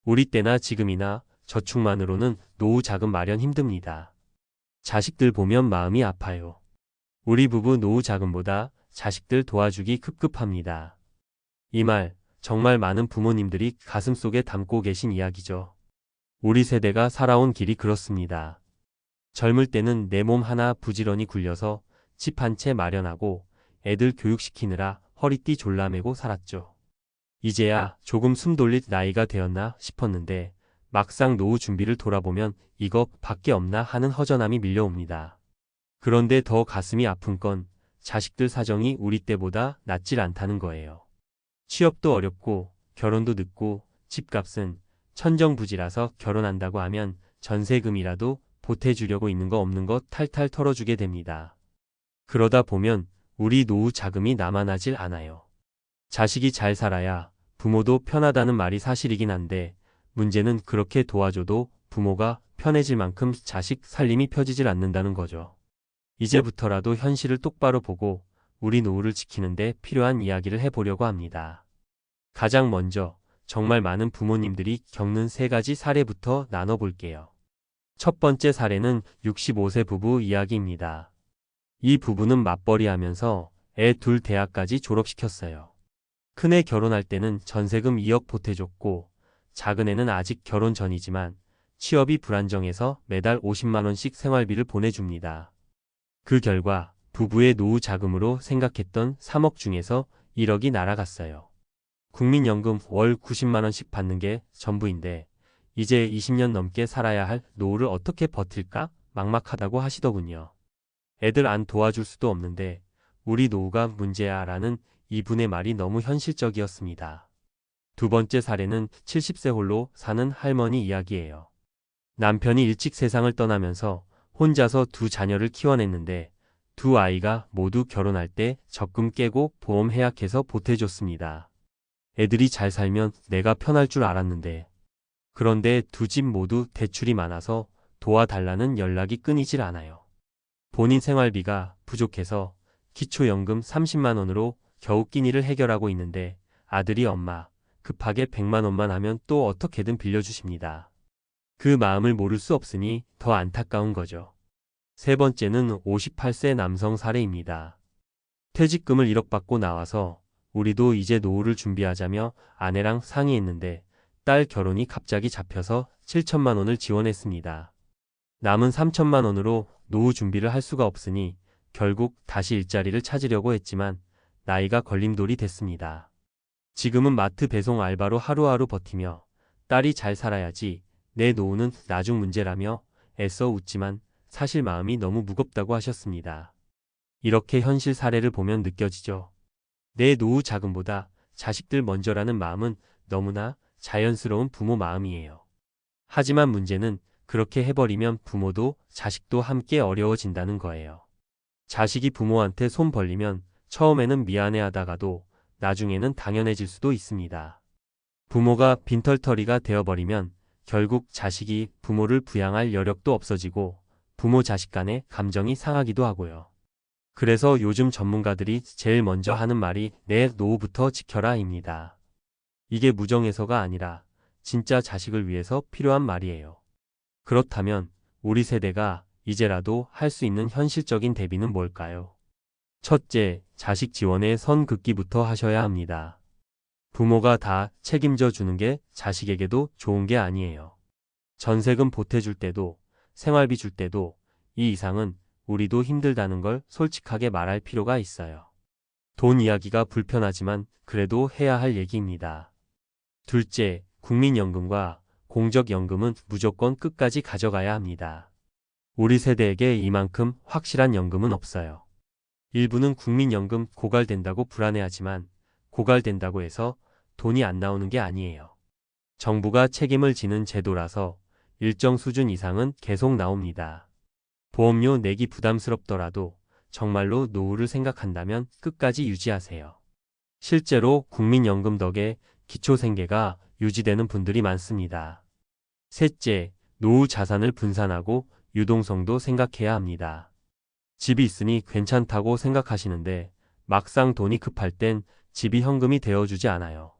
우리 때나 지금이나 저축만으로는 노후 자금 마련 힘듭니다. 자식들 보면 마음이 아파요. 우리 부부 노후 자금보다 자식들 도와주기 급급합니다. 이 말 정말 많은 부모님들이 가슴속에 담고 계신 이야기죠. 우리 세대가 살아온 길이 그렇습니다. 젊을 때는 내 몸 하나 부지런히 굴려서 집 한 채 마련하고 애들 교육시키느라 허리띠 졸라매고 살았죠. 이제야 조금 숨 돌릴 나이가 되었나 싶었는데 막상 노후 준비를 돌아보면 이거 밖에 없나 하는 허전함이 밀려옵니다. 그런데 더 가슴이 아픈 건 자식들 사정이 우리 때보다 낫질 않다는 거예요. 취업도 어렵고 결혼도 늦고 집값은 천정부지라서 결혼한다고 하면 전세금이라도 보태주려고 있는 거 없는 거 탈탈 털어주게 됩니다. 그러다 보면 우리 노후 자금이 남아나질 않아요. 자식이 잘 살아야 부모도 편하다는 말이 사실이긴 한데 문제는 그렇게 도와줘도 부모가 편해질 만큼 자식 살림이 펴지질 않는다는 거죠. 이제부터라도 현실을 똑바로 보고 우리 노후를 지키는데 필요한 이야기를 해보려고 합니다. 가장 먼저 정말 많은 부모님들이 겪는 3가지 사례부터 나눠볼게요. 첫 번째 사례는 65세 부부 이야기입니다. 이 부부는 맞벌이하면서 애 둘 대학까지 졸업시켰어요. 큰애 결혼할 때는 전세금 2억 보태줬고 작은애는 아직 결혼 전이지만 취업이 불안정해서 매달 50만 원씩 생활비를 보내줍니다. 그 결과 부부의 노후 자금으로 생각했던 3억 중에서 1억이 날아갔어요. 국민연금 월 90만 원씩 받는 게 전부인데 이제 20년 넘게 살아야 할 노후를 어떻게 버틸까 막막하다고 하시더군요. 애들 안 도와줄 수도 없는데 우리 노후가 문제야 라는 이분의 말이 너무 현실적이었습니다. 두 번째 사례는 70세 홀로 사는 할머니 이야기예요. 남편이 일찍 세상을 떠나면서 혼자서 2 자녀를 키워냈는데 2 아이가 모두 결혼할 때 적금 깨고 보험 해약해서 보태줬습니다. 애들이 잘 살면 내가 편할 줄 알았는데 그런데 2 집 모두 대출이 많아서 도와달라는 연락이 끊이질 않아요. 본인 생활비가 부족해서 기초연금 30만 원으로 겨우 끼니를 해결하고 있는데 아들이 엄마 급하게 100만 원만 하면 또 어떻게든 빌려주십니다. 그 마음을 모를 수 없으니 더 안타까운 거죠. 세 번째는 58세 남성 사례입니다. 퇴직금을 1억 받고 나와서 우리도 이제 노후를 준비하자며 아내랑 상의했는데 딸 결혼이 갑자기 잡혀서 7천만 원을 지원했습니다. 남은 3천만 원으로 노후 준비를 할 수가 없으니 결국 다시 일자리를 찾으려고 했지만 나이가 걸림돌이 됐습니다. 지금은 마트 배송 알바로 하루하루 버티며 딸이 잘 살아야지 내 노후는 나중 문제라며 애써 웃지만 사실 마음이 너무 무겁다고 하셨습니다. 이렇게 현실 사례를 보면 느껴지죠. 내 노후 자금보다 자식들 먼저라는 마음은 너무나 자연스러운 부모 마음이에요. 하지만 문제는 그렇게 해버리면 부모도 자식도 함께 어려워진다는 거예요. 자식이 부모한테 손 벌리면 처음에는 미안해하다가도 나중에는 당연해질 수도 있습니다. 부모가 빈털터리가 되어버리면 결국 자식이 부모를 부양할 여력도 없어지고 부모 자식 간의 감정이 상하기도 하고요. 그래서 요즘 전문가들이 제일 먼저 하는 말이 내 노후부터 지켜라입니다. 이게 무정해서가 아니라 진짜 자식을 위해서 필요한 말이에요. 그렇다면 우리 세대가 이제라도 할 수 있는 현실적인 대비는 뭘까요? 첫째, 자식 지원에 선 긋기부터 하셔야 합니다. 부모가 다 책임져 주는 게 자식에게도 좋은 게 아니에요. 전세금 보태줄 때도 생활비 줄 때도 이 이상은 우리도 힘들다는 걸 솔직하게 말할 필요가 있어요. 돈 이야기가 불편하지만 그래도 해야 할 얘기입니다. 둘째, 국민연금과 공적연금은 무조건 끝까지 가져가야 합니다. 우리 세대에게 이만큼 확실한 연금은 없어요. 일부는 국민연금 고갈된다고 불안해하지만 고갈된다고 해서 돈이 안 나오는 게 아니에요. 정부가 책임을 지는 제도라서 일정 수준 이상은 계속 나옵니다. 보험료 내기 부담스럽더라도 정말로 노후를 생각한다면 끝까지 유지하세요. 실제로 국민연금 덕에 기초생계가 유지되는 분들이 많습니다. 셋째, 노후 자산을 분산하고 유동성도 생각해야 합니다. 집이 있으니 괜찮다고 생각하시는데 막상 돈이 급할 땐 집이 현금이 되어주지 않아요.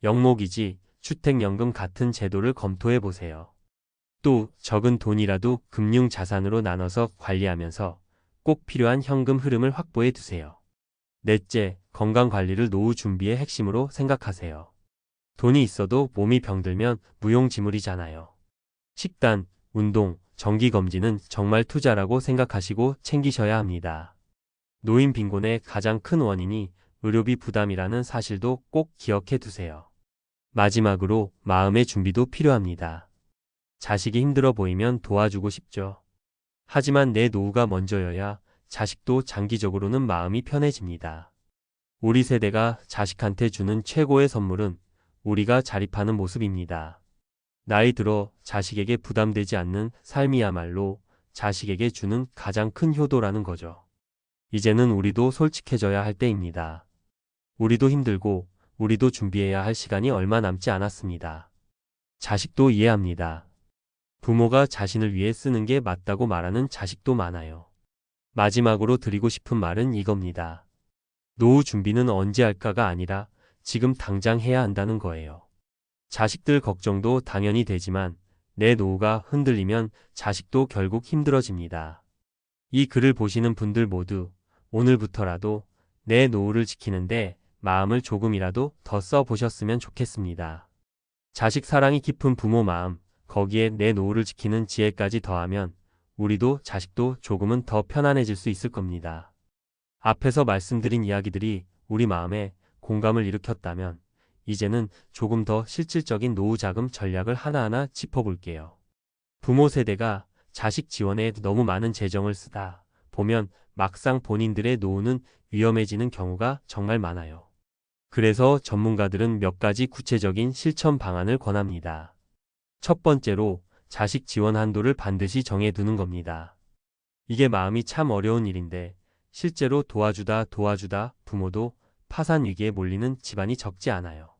영목이지 주택연금 같은 제도를 검토해 보세요. 또 적은 돈이라도 금융자산으로 나눠서 관리하면서 꼭 필요한 현금 흐름을 확보해 두세요. 넷째, 건강관리를 노후 준비의 핵심으로 생각하세요. 돈이 있어도 몸이 병들면 무용지물이잖아요. 식단, 운동, 정기검진은 정말 투자라고 생각하시고 챙기셔야 합니다. 노인 빈곤의 가장 큰 원인이 의료비 부담이라는 사실도 꼭 기억해 두세요. 마지막으로 마음의 준비도 필요합니다. 자식이 힘들어 보이면 도와주고 싶죠. 하지만 내 노후가 먼저여야 자식도 장기적으로는 마음이 편해집니다. 우리 세대가 자식한테 주는 최고의 선물은 우리가 자립하는 모습입니다. 나이 들어 자식에게 부담되지 않는 삶이야말로 자식에게 주는 가장 큰 효도라는 거죠. 이제는 우리도 솔직해져야 할 때입니다. 우리도 힘들고 우리도 준비해야 할 시간이 얼마 남지 않았습니다. 자식도 이해합니다. 부모가 자신을 위해 쓰는 게 맞다고 말하는 자식도 많아요. 마지막으로 드리고 싶은 말은 이겁니다. 노후 준비는 언제 할까가 아니라 지금 당장 해야 한다는 거예요. 자식들 걱정도 당연히 되지만 내 노후가 흔들리면 자식도 결국 힘들어집니다. 이 글을 보시는 분들 모두 오늘부터라도 내 노후를 지키는데 마음을 조금이라도 더 써보셨으면 좋겠습니다. 자식 사랑이 깊은 부모 마음, 거기에 내 노후를 지키는 지혜까지 더하면 우리도 자식도 조금은 더 편안해질 수 있을 겁니다. 앞에서 말씀드린 이야기들이 우리 마음에 공감을 일으켰다면 이제는 조금 더 실질적인 노후 자금 전략을 하나하나 짚어볼게요. 부모 세대가 자식 지원에 너무 많은 재정을 쓰다 보면 막상 본인들의 노후는 위험해지는 경우가 정말 많아요. 그래서 전문가들은 몇 가지 구체적인 실천 방안을 권합니다. 첫 번째로 자식 지원 한도를 반드시 정해두는 겁니다. 이게 마음이 참 어려운 일인데 실제로 도와주다 부모도 파산 위기에 몰리는 집안이 적지 않아요.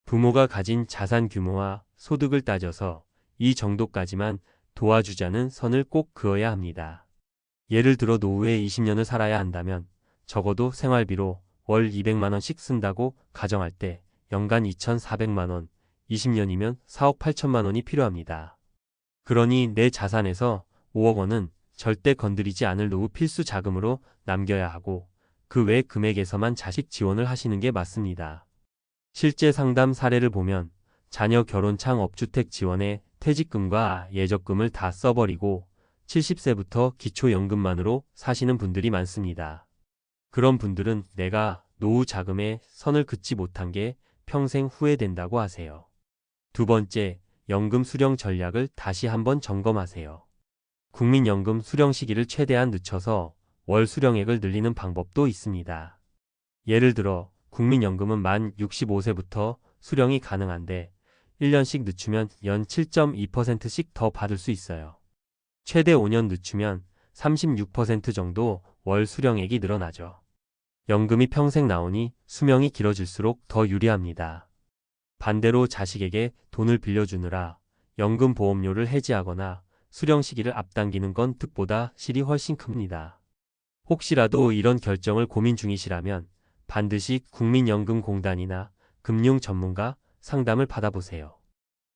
부모가 가진 자산 규모와 소득을 따져서 이 정도까지만 도와주자는 선을 꼭 그어야 합니다. 예를 들어 노후에 20년을 살아야 한다면 적어도 생활비로 월 200만 원씩 쓴다고 가정할 때 연간 2,400만 원, 20년이면 4억 8천만 원이 필요합니다. 그러니 내 자산에서 5억 원은 절대 건드리지 않을 노후 필수 자금으로 남겨야 하고 그 외 금액에서만 자식 지원을 하시는 게 맞습니다. 실제 상담 사례를 보면 자녀 결혼 창업주택 지원에 퇴직금과 예적금을 다 써버리고 70세부터 기초연금만으로 사시는 분들이 많습니다. 그런 분들은 내가 노후 자금에 선을 긋지 못한 게 평생 후회된다고 하세요. 두 번째, 연금 수령 전략을 다시 한번 점검하세요. 국민연금 수령 시기를 최대한 늦춰서 월 수령액을 늘리는 방법도 있습니다. 예를 들어 국민연금은 만 65세부터 수령이 가능한데 1년씩 늦추면 연 7.2%씩 더 받을 수 있어요. 최대 5년 늦추면 36% 정도 월 수령액이 늘어나죠. 연금이 평생 나오니 수명이 길어질수록 더 유리합니다. 반대로 자식에게 돈을 빌려주느라 연금 보험료를 해지하거나 수령 시기를 앞당기는 건 득보다 실이 훨씬 큽니다. 혹시라도 이런 결정을 고민 중이시라면 반드시 국민연금공단이나 금융 전문가 상담을 받아보세요.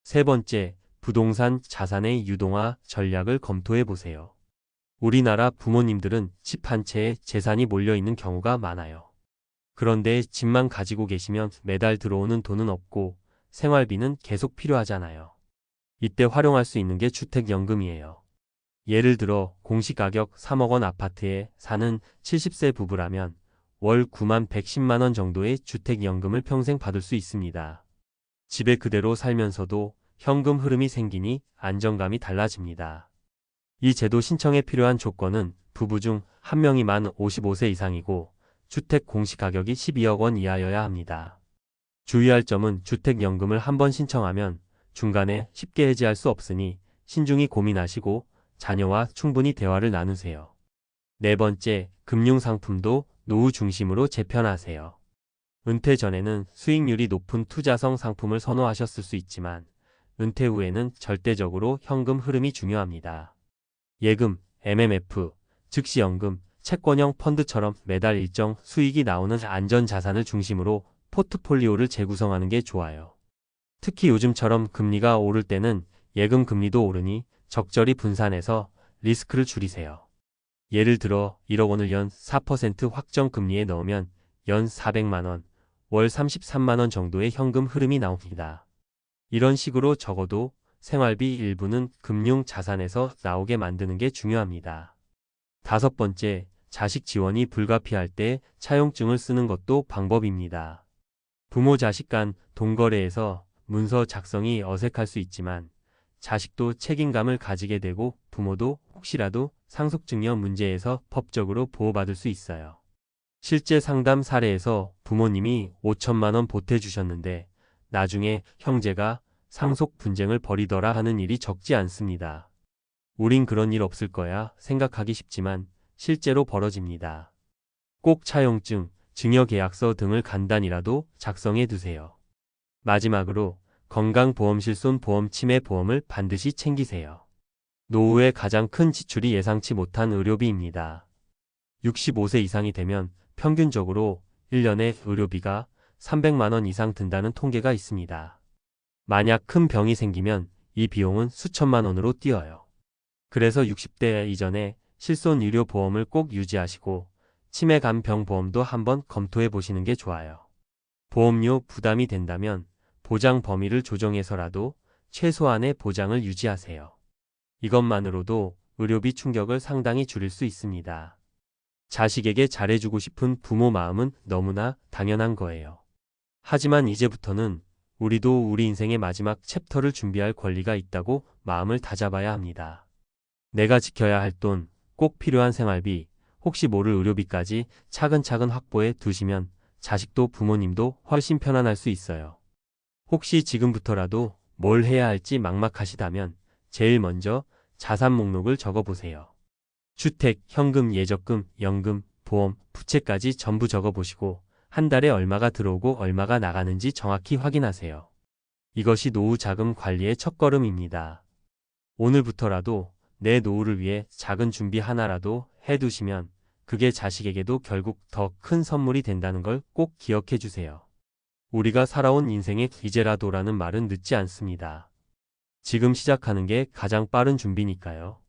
세 번째, 부동산 자산의 유동화 전략을 검토해 보세요. 우리나라 부모님들은 집 한 채에 재산이 몰려있는 경우가 많아요. 그런데 집만 가지고 계시면 매달 들어오는 돈은 없고 생활비는 계속 필요하잖아요. 이때 활용할 수 있는 게 주택연금이에요. 예를 들어 공시가격 3억 원 아파트에 사는 70세 부부라면 월 9만 110만 원 정도의 주택연금을 평생 받을 수 있습니다. 집에 그대로 살면서도 현금 흐름이 생기니 안정감이 달라집니다. 이 제도 신청에 필요한 조건은 부부 중 한 명이 만 55세 이상이고 주택 공시가격이 12억 원 이하여야 합니다. 주의할 점은 주택연금을 한번 신청하면 중간에 쉽게 해지할 수 없으니 신중히 고민하시고 자녀와 충분히 대화를 나누세요. 네 번째, 금융상품도 노후 중심으로 재편하세요. 은퇴 전에는 수익률이 높은 투자성 상품을 선호하셨을 수 있지만 은퇴 후에는 절대적으로 현금 흐름이 중요합니다. 예금, MMF, 즉시연금, 채권형 펀드처럼 매달 일정 수익이 나오는 안전자산을 중심으로 포트폴리오를 재구성하는 게 좋아요. 특히 요즘처럼 금리가 오를 때는 예금 금리도 오르니 적절히 분산해서 리스크를 줄이세요. 예를 들어 1억 원을 연 4% 확정 금리에 넣으면 연 400만 원, 월 33만 원 정도의 현금 흐름이 나옵니다. 이런 식으로 적어도 생활비 일부는 금융 자산에서 나오게 만드는 게 중요합니다. 다섯 번째, 자식 지원이 불가피할 때 차용증을 쓰는 것도 방법입니다. 부모 자식 간 돈거래에서 문서 작성이 어색할 수 있지만 자식도 책임감을 가지게 되고 부모도 혹시라도 상속증여 문제에서 법적으로 보호받을 수 있어요. 실제 상담 사례에서 부모님이 5천만 원 보태주셨는데 나중에 형제가 상속 분쟁을 벌이더라 하는 일이 적지 않습니다. 우린 그런 일 없을 거야 생각하기 쉽지만 실제로 벌어집니다. 꼭 차용증, 증여계약서 등을 간단히라도 작성해 두세요. 마지막으로 건강보험 실손보험 치매보험을 반드시 챙기세요. 노후의 가장 큰 지출이 예상치 못한 의료비입니다. 65세 이상이 되면 평균적으로 1년에 의료비가 300만 원 이상 든다는 통계가 있습니다. 만약 큰 병이 생기면 이 비용은 수천만 원으로 뛰어요. 그래서 60대 이전에 실손의료보험을 꼭 유지하시고 치매간병보험도 한번 검토해 보시는 게 좋아요. 보험료 부담이 된다면 보장 범위를 조정해서라도 최소한의 보장을 유지하세요. 이것만으로도 의료비 충격을 상당히 줄일 수 있습니다. 자식에게 잘해주고 싶은 부모 마음은 너무나 당연한 거예요. 하지만 이제부터는 우리도 우리 인생의 마지막 챕터를 준비할 권리가 있다고 마음을 다잡아야 합니다. 내가 지켜야 할 돈, 꼭 필요한 생활비, 혹시 모를 의료비까지 차근차근 확보해 두시면 자식도 부모님도 훨씬 편안할 수 있어요. 혹시 지금부터라도 뭘 해야 할지 막막하시다면 제일 먼저 자산 목록을 적어보세요. 주택, 현금, 예적금, 연금, 보험, 부채까지 전부 적어보시고 한 달에 얼마가 들어오고 얼마가 나가는지 정확히 확인하세요. 이것이 노후 자금 관리의 첫걸음입니다. 오늘부터라도 내 노후를 위해 작은 준비 하나라도 해두시면 그게 자식에게도 결국 더 큰 선물이 된다는 걸 꼭 기억해 주세요. 우리가 살아온 인생에 이제라도라는 말은 늦지 않습니다. 지금 시작하는 게 가장 빠른 준비니까요.